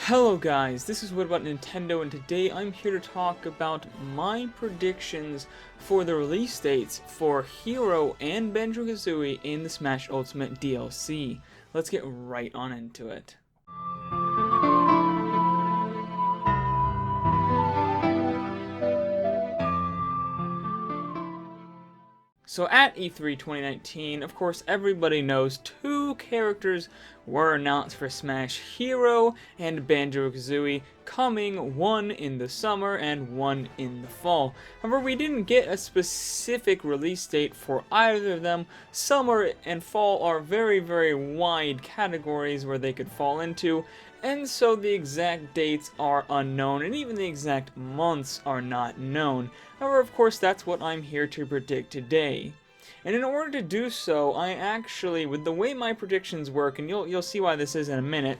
Hello guys, this is What About Nintendo, and today I'm here to talk about my predictions for the release dates for Hero and Banjo-Kazooie in the Smash Ultimate DLC. Let's get right on into it. So at E3 2019, of course, everybody knows two characters were announced for Smash: Hero and Banjo-Kazooie, coming one in the summer and one in the fall. However, we didn't get a specific release date for either of them. Summer and fall are very, very wide categories where they could fall into, and so the exact dates are unknown, and even the exact months are not known. However, of course, that's what I'm here to predict today. And in order to do so, I actually, with the way my predictions work, and you'll see why this is in a minute,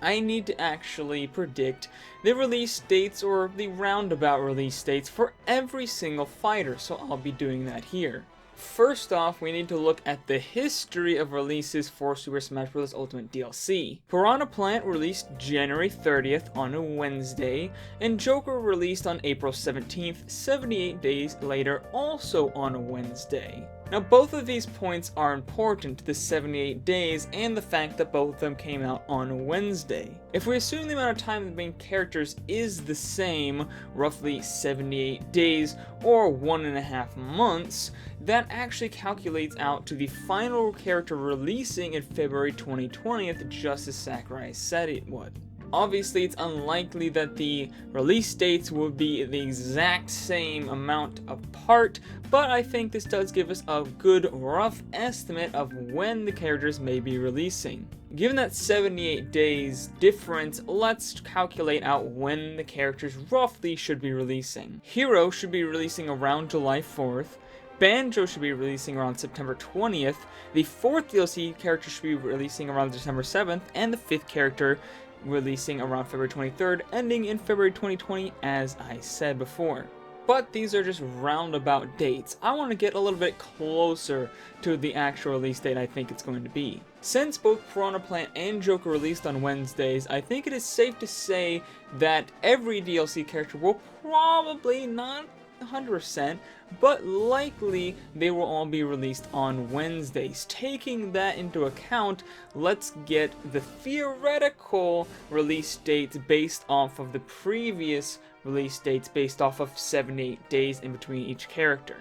I need to actually predict the release dates, or the roundabout release dates, for every single fighter, so I'll be doing that here. First off, we need to look at the history of releases for Super Smash Bros. Ultimate DLC. Piranha Plant released January 30th on a Wednesday, and Joker released on April 17th, 78 days later, also on a Wednesday. Now, both of these points are important, the 78 days and the fact that both of them came out on a Wednesday. If we assume the amount of time the main characters is the same, roughly 78 days or 1.5 months, that actually calculates out to the final character releasing in February 2020, just as Sakurai said it would. Obviously, it's unlikely that the release dates will be the exact same amount apart, but I think this does give us a good rough estimate of when the characters may be releasing. Given that 78 days difference, let's calculate out when the characters roughly should be releasing. Hero should be releasing around July 4th. Banjo should be releasing around September 20th. The 4th DLC character should be releasing around December 7th, and the 5th character releasing around February 23rd, ending in February 2020, as I said before. But these are just roundabout dates. I want to get a little bit closer to the actual release date I think it's going to be. Since both Piranha Plant and Joker released on Wednesdays, I think it is safe to say that every DLC character will probably, not 100%, but likely they will all be released on Wednesdays. Taking that into account, let's get the theoretical release dates based off of the previous release dates based off of 78 days in between each character.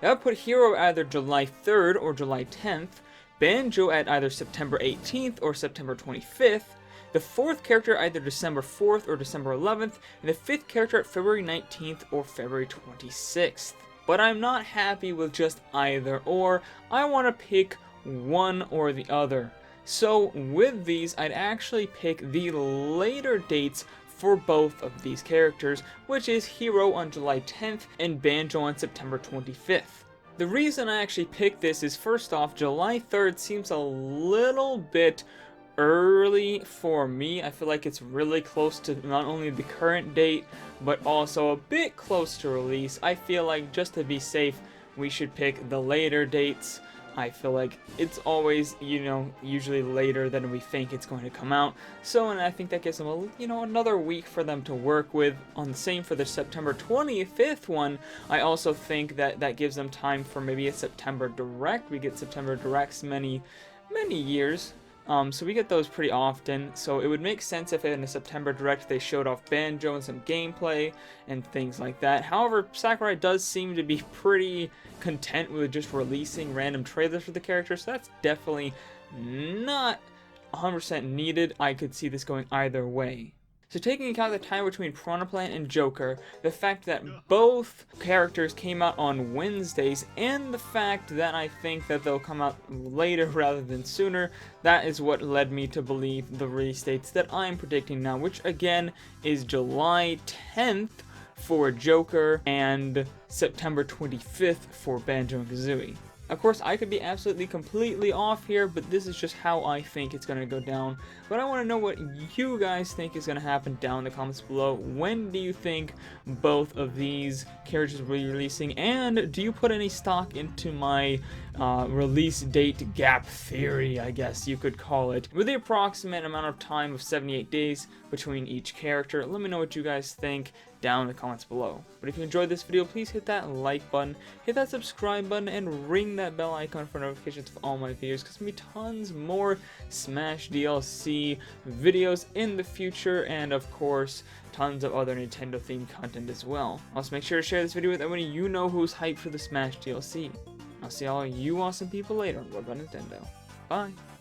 That would put Hero either July 3rd or July 10th, Banjo at either September 18th or September 25th, the 4th character either December 4th or December 11th, and the 5th character at February 19th or February 26th. But I'm not happy with just either or. I want to pick one or the other. So with these, I'd actually pick the later dates for both of these characters, which is Hero on July 10th and Banjo on September 25th. The reason I actually picked this is, first off, July 3rd seems a little bit early for me. I feel like it's really close to not only the current date, but also a bit close to release. I feel like, just to be safe, we should pick the later dates. I feel like it's always, usually later than we think it's going to come out. So, and I think that gives them another week for them to work with. On the same for the September 25th one, I also think that gives them time for maybe a September Direct. We get September Directs many years. So we get those pretty often, so it would make sense if in a September Direct they showed off Banjo and some gameplay and things like that. However, Sakurai does seem to be pretty content with just releasing random trailers for the character, so that's definitely not 100% needed. I could see this going either way. So taking into account the time between Piranha Plant and Joker, the fact that both characters came out on Wednesdays, and the fact that I think that they'll come out later rather than sooner, that is what led me to believe the release dates that I'm predicting now, which again is July 10th for Joker and September 25th for Banjo-Kazooie. Of course, I could be absolutely completely off here, but this is just how I think it's going to go down. But I want to know what you guys think is going to happen down in the comments below. When do you think both of these characters will be releasing? And do you put any stock into my release date gap theory, I guess you could call it, with the approximate amount of time of 78 days between each character. Let me know what you guys think down in the comments below. But if you enjoyed this video, please hit that like button, hit that subscribe button, and ring that bell icon for notifications of all my videos, because there'll be tons more Smash DLC videos in the future, and of course, tons of other Nintendo themed content as well. Also, make sure to share this video with anyone you know who's hyped for the Smash DLC. I'll see all you awesome people later on What About Nintendo. Bye!